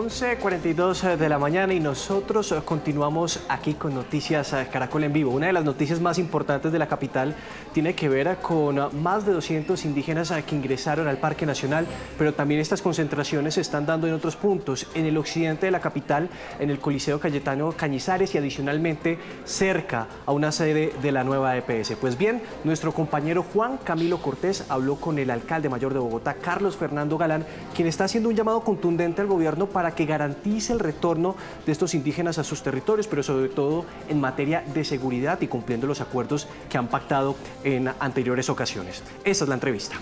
11:42 de la mañana y nosotros continuamos aquí con Noticias Caracol en vivo. Una de las noticias más importantes de la capital tiene que ver con más de 200 indígenas que ingresaron al Parque Nacional, pero también estas concentraciones se están dando en otros puntos, en el occidente de la capital, en el Coliseo Cayetano Cañizares y adicionalmente cerca a una sede de la nueva EPS. Pues bien, nuestro compañero Juan Camilo Cortés habló con el alcalde mayor de Bogotá, Carlos Fernando Galán, quien está haciendo un llamado contundente al gobierno para que garantice el retorno de estos indígenas a sus territorios, pero sobre todo en materia de seguridad y cumpliendo los acuerdos que han pactado en anteriores ocasiones. Esa es la entrevista.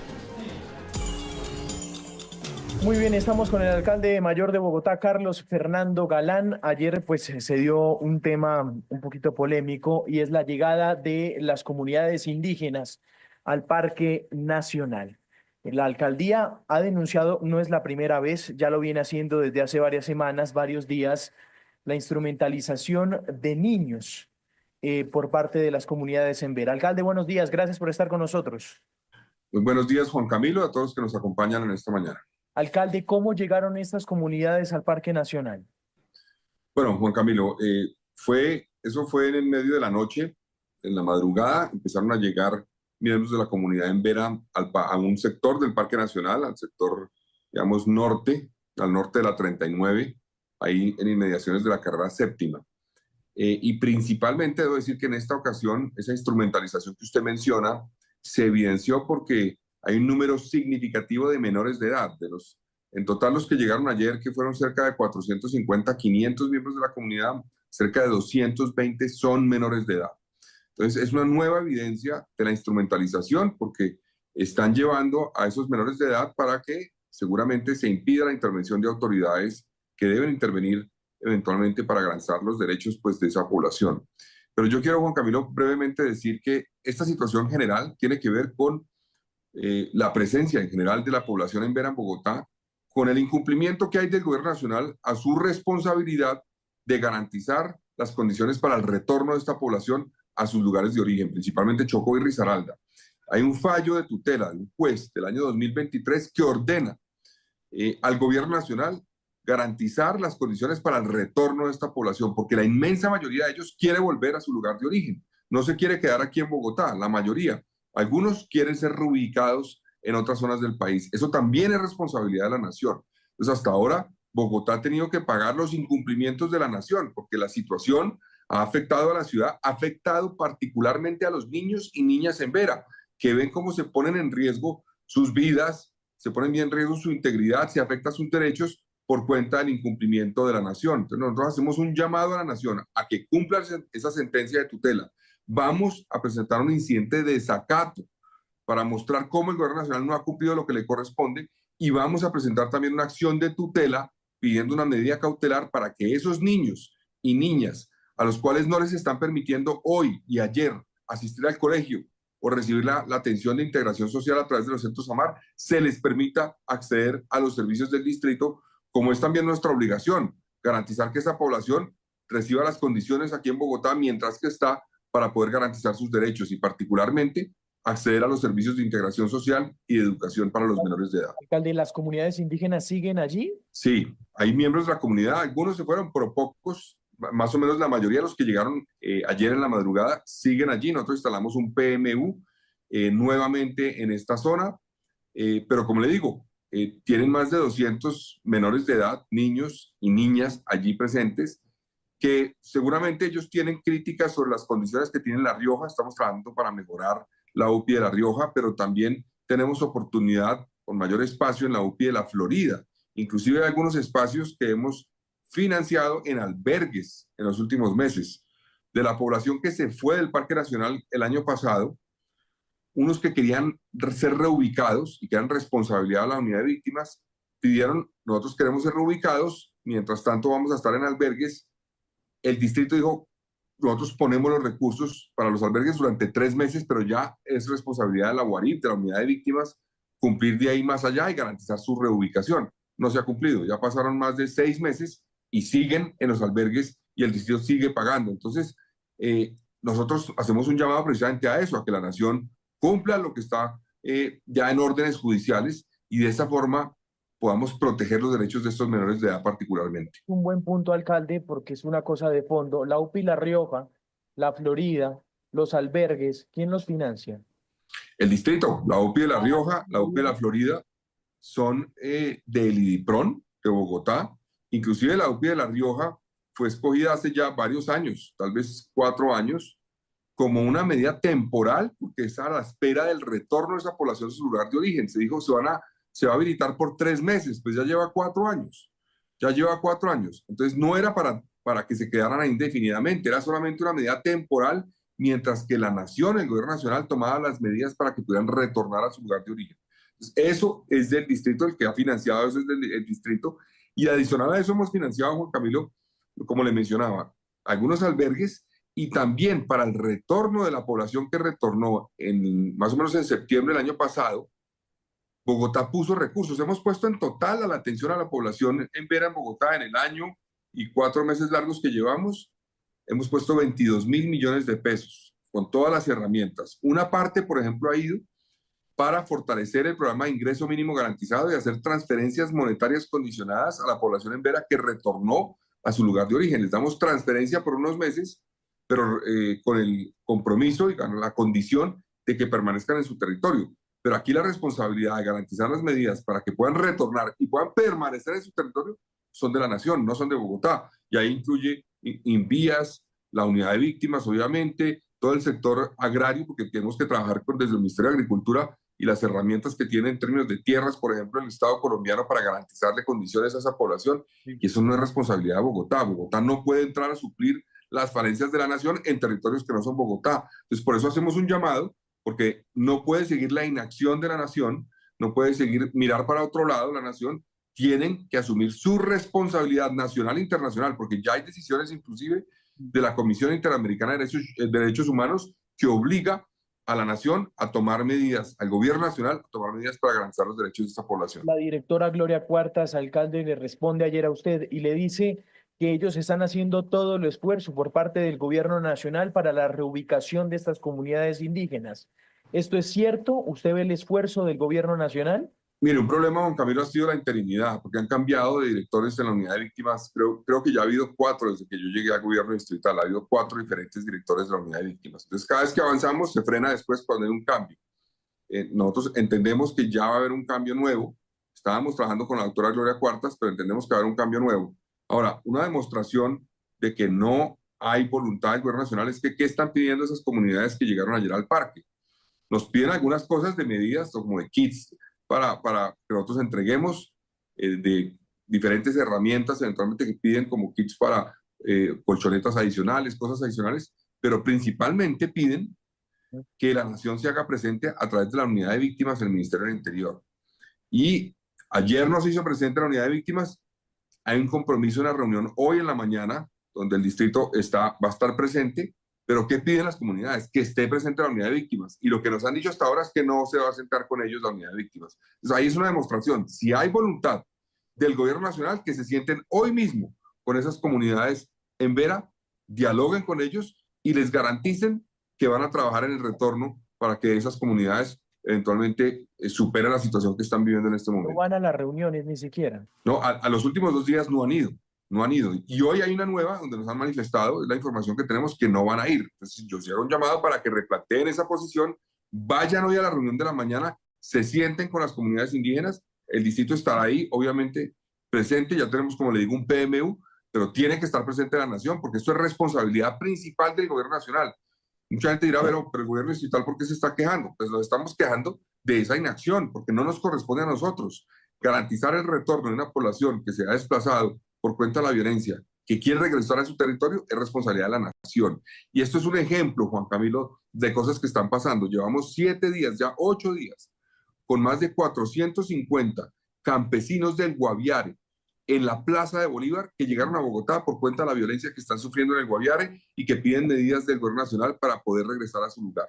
Muy bien, estamos con el alcalde mayor de Bogotá, Carlos Fernando Galán. Ayer pues se dio un tema un poquito polémico y es la llegada de las comunidades indígenas al Parque Nacional. La alcaldía ha denunciado, no es la primera vez, ya lo viene haciendo desde hace varias semanas, varios días, la instrumentalización de niños por parte de las comunidades en Vera. Alcalde, buenos días, gracias por estar con nosotros. Muy buenos días, Juan Camilo, a todos los que nos acompañan en esta mañana. Alcalde, ¿cómo llegaron estas comunidades al Parque Nacional? Bueno, Juan Camilo, eso fue en el medio de la noche, en la madrugada, empezaron a llegar miembros de la comunidad en Vera a un sector del Parque Nacional, al sector, digamos, norte, al norte de la 39, ahí en inmediaciones de la carrera séptima. Y principalmente debo decir que en esta ocasión, esa instrumentalización que usted menciona, se evidenció porque hay un número significativo de menores de edad. En total, los que llegaron ayer, que fueron cerca de 450, 500 miembros de la comunidad, cerca de 220 son menores de edad. Entonces, es una nueva evidencia de la instrumentalización porque están llevando a esos menores de edad para que seguramente se impida la intervención de autoridades que deben intervenir eventualmente para garantizar los derechos pues, de esa población. Pero yo quiero, Juan Camilo, brevemente decir que esta situación general tiene que ver con la presencia en general de la población en Vera, en Bogotá, con el incumplimiento que hay del gobierno nacional a su responsabilidad de garantizar las condiciones para el retorno de esta población a sus lugares de origen, principalmente Chocó y Risaralda. Hay un fallo de tutela de un juez del año 2023 que ordena al gobierno nacional garantizar las condiciones para el retorno de esta población, porque la inmensa mayoría de ellos quiere volver a su lugar de origen, no se quiere quedar aquí en Bogotá, la mayoría. Algunos quieren ser reubicados en otras zonas del país. Eso también es responsabilidad de la nación. Entonces, hasta ahora, Bogotá ha tenido que pagar los incumplimientos de la nación, porque la situación ha afectado a la ciudad, ha afectado particularmente a los niños y niñas en Vera, que ven cómo se ponen en riesgo sus vidas, se ponen en riesgo su integridad, se afecta sus derechos por cuenta del incumplimiento de la nación. Entonces, nosotros hacemos un llamado a la nación a que cumpla esa sentencia de tutela. Vamos a presentar un incidente de desacato para mostrar cómo el gobierno nacional no ha cumplido lo que le corresponde y vamos a presentar también una acción de tutela pidiendo una medida cautelar para que esos niños y niñas a los cuales no les están permitiendo hoy y ayer asistir al colegio o recibir la atención de integración social a través de los centros AMAR, se les permita acceder a los servicios del distrito, como es también nuestra obligación, garantizar que esa población reciba las condiciones aquí en Bogotá mientras que está para poder garantizar sus derechos y particularmente acceder a los servicios de integración social y de educación para los menores de edad. Alcalde, ¿las comunidades indígenas siguen allí? Sí, hay miembros de la comunidad, algunos se fueron, pero pocos, más o menos la mayoría de los que llegaron ayer en la madrugada siguen allí. Nosotros instalamos un PMU nuevamente en esta zona, pero como le digo, tienen más de 200 menores de edad, niños y niñas allí presentes, que seguramente ellos tienen críticas sobre las condiciones que tiene La Rioja. Estamos trabajando para mejorar la UPI de La Rioja, pero también tenemos oportunidad con mayor espacio en la UPI de La Florida. Inclusive hay algunos espacios que hemos financiado en albergues en los últimos meses. De la población que se fue del Parque Nacional el año pasado, unos que querían ser reubicados y que eran responsabilidad de la unidad de víctimas, pidieron, nosotros queremos ser reubicados, mientras tanto vamos a estar en albergues. El distrito dijo, nosotros ponemos los recursos para los albergues durante 3 meses, pero ya es responsabilidad de la UARIP, de la unidad de víctimas, cumplir de ahí más allá y garantizar su reubicación. No se ha cumplido, ya pasaron más de 6 meses y siguen en los albergues y el distrito sigue pagando. Entonces, nosotros hacemos un llamado precisamente a eso, a que la nación cumpla lo que está ya en órdenes judiciales y de esa forma podamos proteger los derechos de estos menores de edad particularmente. Un buen punto, alcalde, porque es una cosa de fondo. La UPI La Rioja, la Florida, los albergues, ¿quién los financia? El distrito, la UPI de La Rioja, la UPI de La Florida, son del IDIPRON de Bogotá. Inclusive la UPI de La Rioja fue escogida hace ya varios años, tal vez 4 años, como una medida temporal, porque es a la espera del retorno de esa población a su lugar de origen. Se dijo, se va a habilitar por 3 meses, pues ya lleva 4 años. Ya lleva 4 años. Entonces no era para que se quedaran ahí indefinidamente, era solamente una medida temporal, mientras que la nación, el gobierno nacional, tomaba las medidas para que pudieran retornar a su lugar de origen. Entonces, eso es del distrito, el que ha financiado eso es del distrito. Y adicional a eso hemos financiado, Juan Camilo, como le mencionaba, algunos albergues y también para el retorno de la población que retornó más o menos en septiembre del año pasado. Bogotá puso recursos. Hemos puesto en total a la atención a la población en Vera, en Bogotá, en el año y 4 meses largos que llevamos, hemos puesto 22.000 millones de pesos con todas las herramientas. Una parte, por ejemplo, ha ido para fortalecer el programa de ingreso mínimo garantizado y hacer transferencias monetarias condicionadas a la población en Vera que retornó a su lugar de origen. Les damos transferencia por unos meses, pero con el compromiso y la condición de que permanezcan en su territorio. Pero aquí la responsabilidad de garantizar las medidas para que puedan retornar y puedan permanecer en su territorio son de la nación, no son de Bogotá. Y ahí incluye Invías, la unidad de víctimas, obviamente, todo el sector agrario, porque tenemos que trabajar desde el Ministerio de Agricultura y las herramientas que tiene en términos de tierras, por ejemplo, el Estado colombiano para garantizarle condiciones a esa población. Y eso no es responsabilidad de Bogotá. Bogotá no puede entrar a suplir las falencias de la nación en territorios que no son Bogotá. Entonces, por eso hacemos un llamado, porque no puede seguir la inacción de la nación, no puede seguir mirar para otro lado la nación. Tienen que asumir su responsabilidad nacional e internacional, porque ya hay decisiones inclusive de la Comisión Interamericana de Derechos Humanos que obliga a la nación a tomar medidas, al gobierno nacional a tomar medidas para garantizar los derechos de esta población. La directora Gloria Cuartas, alcalde, le responde ayer a usted y le dice que ellos están haciendo todo el esfuerzo por parte del gobierno nacional para la reubicación de estas comunidades indígenas. ¿Esto es cierto? ¿Usted ve el esfuerzo del gobierno nacional? Mire, un problema, Juan Camilo, ha sido la interinidad, porque han cambiado de directores en la unidad de víctimas. Creo que ya ha habido 4 desde que yo llegué al gobierno distrital. Ha habido 4 diferentes directores de la unidad de víctimas. Entonces, cada vez que avanzamos, se frena después cuando hay un cambio. Nosotros entendemos que ya va a haber un cambio nuevo. Estábamos trabajando con la doctora Gloria Cuartas, pero entendemos que va a haber un cambio nuevo. Ahora, una demostración de que no hay voluntad del gobierno nacional es que ¿qué están pidiendo esas comunidades que llegaron ayer al parque? Nos piden algunas cosas de medidas, como de kits, para que nosotros entreguemos de diferentes herramientas, eventualmente que piden como kits para colchonetas adicionales, cosas adicionales, pero principalmente piden que la nación se haga presente a través de la unidad de víctimas del Ministerio del Interior. Y ayer nos hizo presente la unidad de víctimas. Hay un compromiso en la reunión hoy en la mañana, donde el distrito va a estar presente. Pero ¿qué piden las comunidades? Que esté presente la unidad de víctimas. Y lo que nos han dicho hasta ahora es que no se va a sentar con ellos la unidad de víctimas. Entonces ahí es una demostración. Si hay voluntad del gobierno nacional, que se sienten hoy mismo con esas comunidades en Vera, dialoguen con ellos y les garanticen que van a trabajar en el retorno para que esas comunidades eventualmente superen la situación que están viviendo en este momento. No van a las reuniones ni siquiera. No, a los últimos 2 días no han ido. No han ido. Y hoy hay una nueva donde nos han manifestado, es la información que tenemos, que no van a ir. Entonces yo cierro un llamado para que replanteen esa posición, vayan hoy a la reunión de la mañana, se sienten con las comunidades indígenas, el distrito estará ahí, obviamente presente, ya tenemos, como le digo, un PMU, pero tiene que estar presente la nación, porque esto es responsabilidad principal del gobierno nacional. Mucha gente dirá, pero el gobierno distrital, ¿por qué se está quejando? Pues nos estamos quejando de esa inacción, porque no nos corresponde a nosotros garantizar el retorno de una población que se ha desplazado por cuenta de la violencia, que quiere regresar a su territorio, es responsabilidad de la nación. Y esto es un ejemplo, Juan Camilo, de cosas que están pasando. Llevamos 7 días, ya 8 días, con más de 450 campesinos del Guaviare en la Plaza de Bolívar que llegaron a Bogotá por cuenta de la violencia que están sufriendo en el Guaviare y que piden medidas del gobierno nacional para poder regresar a su lugar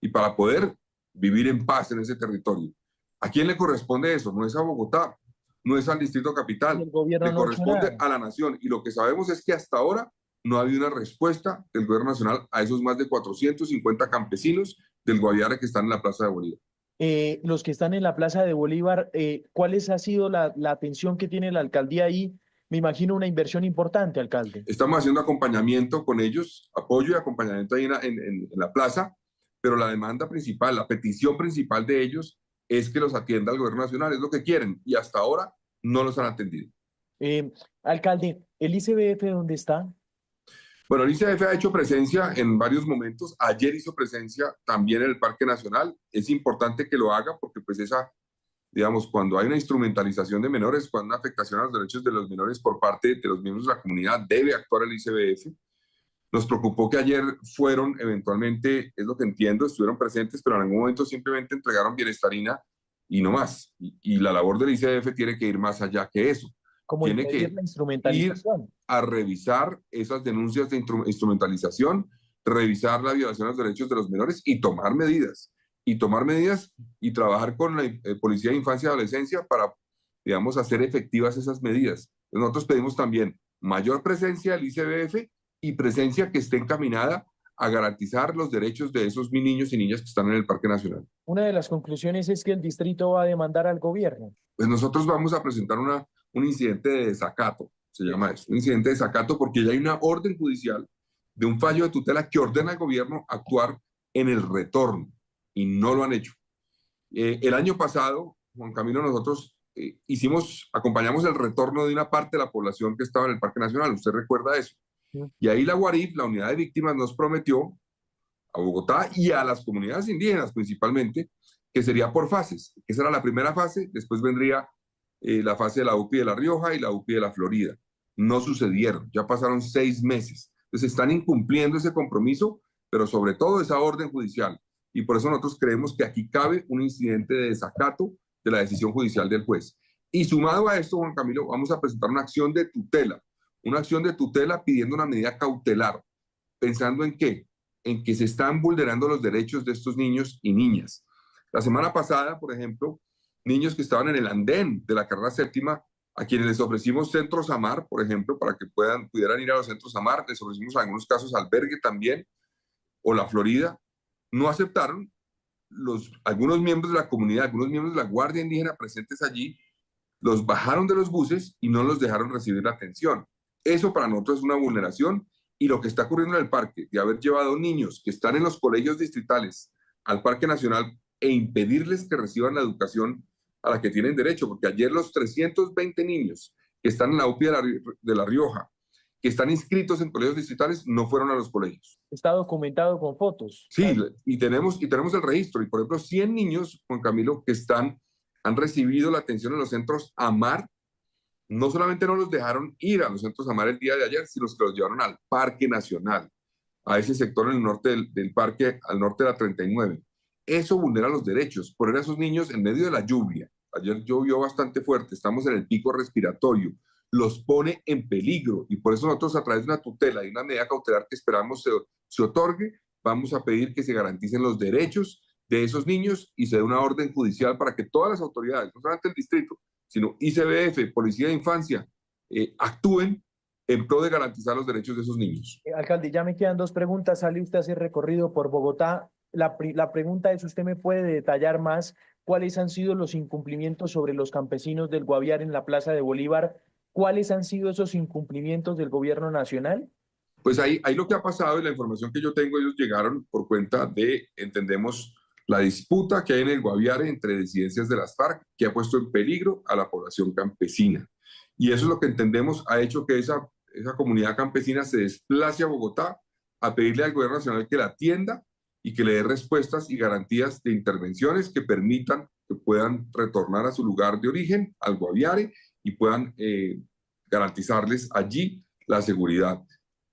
y para poder vivir en paz en ese territorio. ¿A quién le corresponde eso? No es a Bogotá, no es al Distrito Capital, le corresponde a la nación. Y lo que sabemos es que hasta ahora no ha habido una respuesta del gobierno nacional a esos más de 450 campesinos del Guaviare que están en la Plaza de Bolívar. los que están en la Plaza de Bolívar, ¿cuál ha sido la atención que tiene la alcaldía ahí? Me imagino una inversión importante, alcalde. Estamos haciendo acompañamiento con ellos, apoyo y acompañamiento ahí en la plaza, pero la demanda principal, la petición principal de ellos es que los atienda el gobierno nacional, es lo que quieren, y hasta ahora no los han atendido. Alcalde, ¿el ICBF dónde está? Bueno, el ICF ha hecho presencia en varios momentos. Ayer hizo presencia también en el Parque Nacional. Es importante que lo haga porque pues digamos, cuando hay una instrumentalización de menores, cuando hay una afectación a los derechos de los menores por parte de los miembros de la comunidad, debe actuar el ICBF. Nos preocupó que ayer fueron, eventualmente, es lo que entiendo, estuvieron presentes, pero en algún momento simplemente entregaron bienestarina y no más. Y la labor del ICF tiene que ir más allá que eso. Como Tiene impedir que la ir instrumentalización. a revisar esas denuncias de instrumentalización, revisar la violación a los derechos de los menores y tomar medidas. Y tomar medidas y trabajar con la Policía de Infancia y Adolescencia para, digamos, hacer efectivas esas medidas. Nosotros pedimos también mayor presencia del ICBF y presencia que esté encaminada a garantizar los derechos de esos niños y niñas que están en el Parque Nacional. Una de las conclusiones es que el distrito va a demandar al gobierno. Pues nosotros vamos a presentar un incidente de desacato, se llama eso, un incidente de desacato porque ya hay una orden judicial de un fallo de tutela que ordena al gobierno actuar en el retorno y no lo han hecho. El año pasado, Juan Camilo, nosotros acompañamos el retorno de una parte de la población que estaba en el Parque Nacional, usted recuerda eso. Y ahí la UARIF, la Unidad de Víctimas, nos prometió a Bogotá y a las comunidades indígenas principalmente, que sería por fases. Esa era la primera fase, después vendría la fase de la UPI de La Rioja y la UPI de la Florida. No sucedieron, ya pasaron 6 meses. Entonces están incumpliendo ese compromiso, pero sobre todo esa orden judicial. Y por eso nosotros creemos que aquí cabe un incidente de desacato de la decisión judicial del juez. Y sumado a esto, Juan Camilo, vamos a presentar una acción de tutela pidiendo una medida cautelar. ¿Pensando en qué? En que se están vulnerando los derechos de estos niños y niñas. La semana pasada, por ejemplo, niños que estaban en el andén de la carrera séptima, a quienes les ofrecimos centros AMAR, por ejemplo, para que pudieran ir a los centros AMAR, les ofrecimos en algunos casos albergue también, o la Florida, no aceptaron. Algunos miembros de la comunidad, algunos miembros de la Guardia Indígena presentes allí, los bajaron de los buses y no los dejaron recibir la atención. Eso para nosotros es una vulneración y lo que está ocurriendo en el parque, de haber llevado niños que están en los colegios distritales al Parque Nacional e impedirles que reciban la educación a la que tienen derecho, porque ayer los 320 niños que están en la UPI de La Rioja, que están inscritos en colegios distritales, no fueron a los colegios. Está documentado con fotos. Sí, y tenemos el registro. Y por ejemplo, 100 niños, Juan Camilo, que han recibido la atención en los centros AMAR, no solamente no los dejaron ir a los centros AMAR el día de ayer, sino que los llevaron al Parque Nacional, a ese sector en el norte del parque, al norte de la 39. Eso vulnera los derechos. Poner a esos niños en medio de la lluvia. Ayer llovió bastante fuerte, estamos en el pico respiratorio. Los pone en peligro y por eso nosotros a través de una tutela y una medida cautelar que esperamos se otorgue, vamos a pedir que se garanticen los derechos de esos niños y se dé una orden judicial para que todas las autoridades, no solamente el distrito, sino ICBF, Policía de Infancia, actúen en pro de garantizar los derechos de esos niños. Alcalde, ya me quedan 2 preguntas. Sale usted a hacer recorrido por Bogotá. La pregunta es, ¿usted me puede detallar más cuáles han sido los incumplimientos sobre los campesinos del Guaviare en la Plaza de Bolívar? ¿Cuáles han sido esos incumplimientos del gobierno nacional? Pues ahí lo que ha pasado y la información que yo tengo, ellos llegaron por cuenta de, entendemos, la disputa que hay en el Guaviare entre disidencias de las FARC, que ha puesto en peligro a la población campesina. Y eso es lo que entendemos ha hecho que esa comunidad campesina se desplace a Bogotá a pedirle al gobierno nacional que la atienda y que le dé respuestas y garantías de intervenciones que permitan que puedan retornar a su lugar de origen, al Guaviare, y puedan garantizarles allí la seguridad.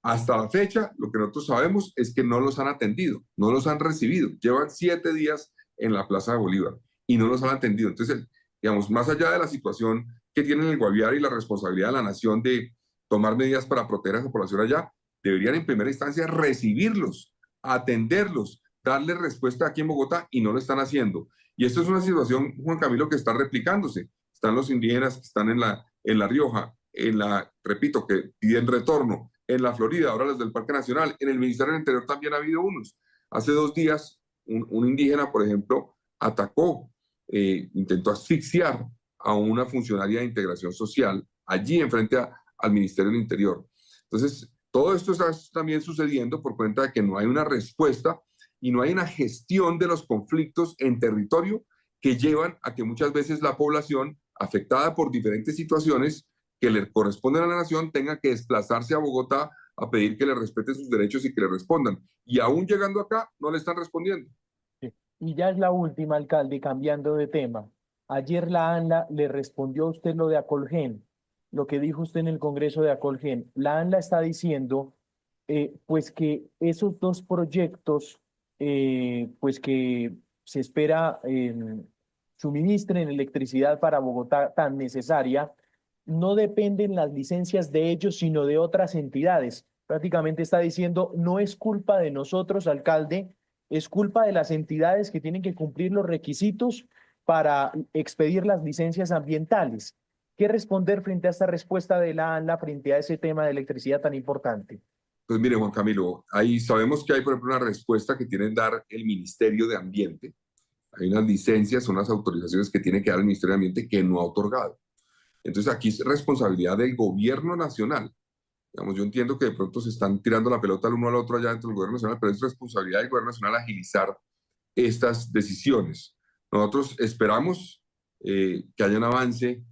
Hasta la fecha, lo que nosotros sabemos es que no los han atendido, no los han recibido. Llevan 7 días en la Plaza de Bolívar y no los han atendido. Entonces, digamos, más allá de la situación que tienen el Guaviare y la responsabilidad de la nación de tomar medidas para proteger a esa población allá, deberían en primera instancia recibirlos, atenderlos, darles respuesta aquí en Bogotá y no lo están haciendo. Y esto es una situación, Juan Camilo, que está replicándose. Están los indígenas que están en La Rioja, repito, que piden retorno, en la Florida, ahora los del Parque Nacional, en el Ministerio del Interior también ha habido unos. Hace 2 días, un indígena, por ejemplo, atacó, intentó asfixiar a una funcionaria de integración social allí enfrente al Ministerio del Interior. Entonces, todo esto está también sucediendo por cuenta de que no hay una respuesta y no hay una gestión de los conflictos en territorio que llevan a que muchas veces la población afectada por diferentes situaciones que le corresponden a la nación tenga que desplazarse a Bogotá a pedir que le respeten sus derechos y que le respondan. Y aún llegando acá, no le están respondiendo. Sí. Y ya es la última, alcalde, cambiando de tema. Ayer la ANLA le respondió a usted lo de Acolgen, lo que dijo usted en el Congreso de Acolgen. La ANLA está diciendo pues que esos dos proyectos pues que se espera suministren electricidad para Bogotá tan necesaria, no dependen las licencias de ellos, sino de otras entidades. Prácticamente está diciendo, no es culpa de nosotros, alcalde, es culpa de las entidades que tienen que cumplir los requisitos para expedir las licencias ambientales. ¿Qué responder frente a esta respuesta de la ANLA frente a ese tema de electricidad tan importante? Pues mire, Juan Camilo, ahí sabemos que hay, por ejemplo, una respuesta que tiene que dar el Ministerio de Ambiente. Hay unas licencias, unas autorizaciones que tiene que dar el Ministerio de Ambiente que no ha otorgado. Entonces aquí es responsabilidad del gobierno nacional. Digamos, yo entiendo que de pronto se están tirando la pelota al uno al otro allá dentro del gobierno nacional, pero es responsabilidad del gobierno nacional agilizar estas decisiones. Nosotros esperamos que haya un avance,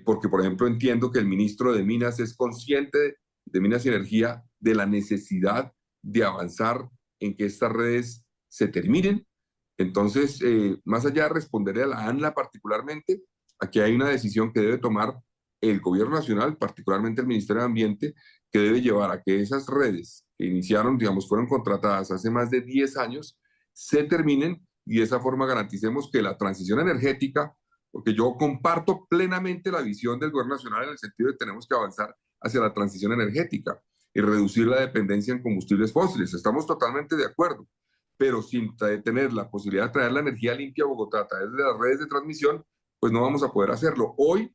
porque, por ejemplo, entiendo que el ministro de Minas es consciente de Minas y Energía de la necesidad de avanzar en que estas redes se terminen. Entonces, más allá de responderle a la ANLA particularmente, aquí hay una decisión que debe tomar el gobierno nacional, particularmente el Ministerio de Ambiente, que debe llevar a que esas redes que iniciaron, digamos, fueron contratadas hace más de 10 años, se terminen y de esa forma garanticemos que la transición energética, porque yo comparto plenamente la visión del gobierno nacional en el sentido de que tenemos que avanzar hacia la transición energética y reducir la dependencia en combustibles fósiles. Estamos totalmente de acuerdo, pero sin tener la posibilidad de traer la energía limpia a Bogotá a través de las redes de transmisión, pues no vamos a poder hacerlo. Hoy,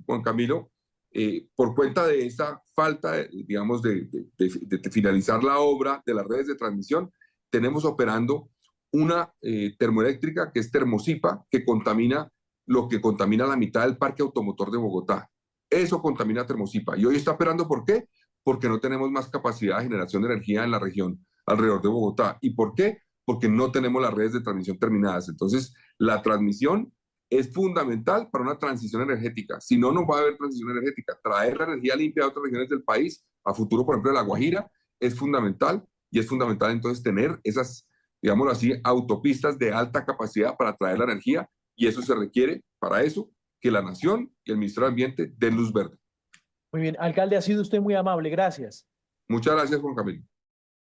Juan Camilo, por cuenta de esa falta, digamos, de finalizar la obra de las redes de transmisión, tenemos operando una termoeléctrica que es Termosipa, que contamina lo que contamina la mitad del parque automotor de Bogotá. Eso contamina Termosipa. Y hoy está operando, ¿por qué? Porque no tenemos más capacidad de generación de energía en la región alrededor de Bogotá. ¿Y por qué? Porque no tenemos las redes de transmisión terminadas. Entonces, la transmisión es fundamental para una transición energética. Si no, no va a haber transición energética. Traer la energía limpia a otras regiones del país, a futuro, por ejemplo, de La Guajira, es fundamental. Y es fundamental entonces tener esas, digámoslo así, autopistas de alta capacidad para traer la energía. Y eso se requiere, para eso, que la Nación y el Ministerio de Ambiente den luz verde. Muy bien, alcalde, ha sido usted muy amable, gracias. Muchas gracias, Juan Camilo.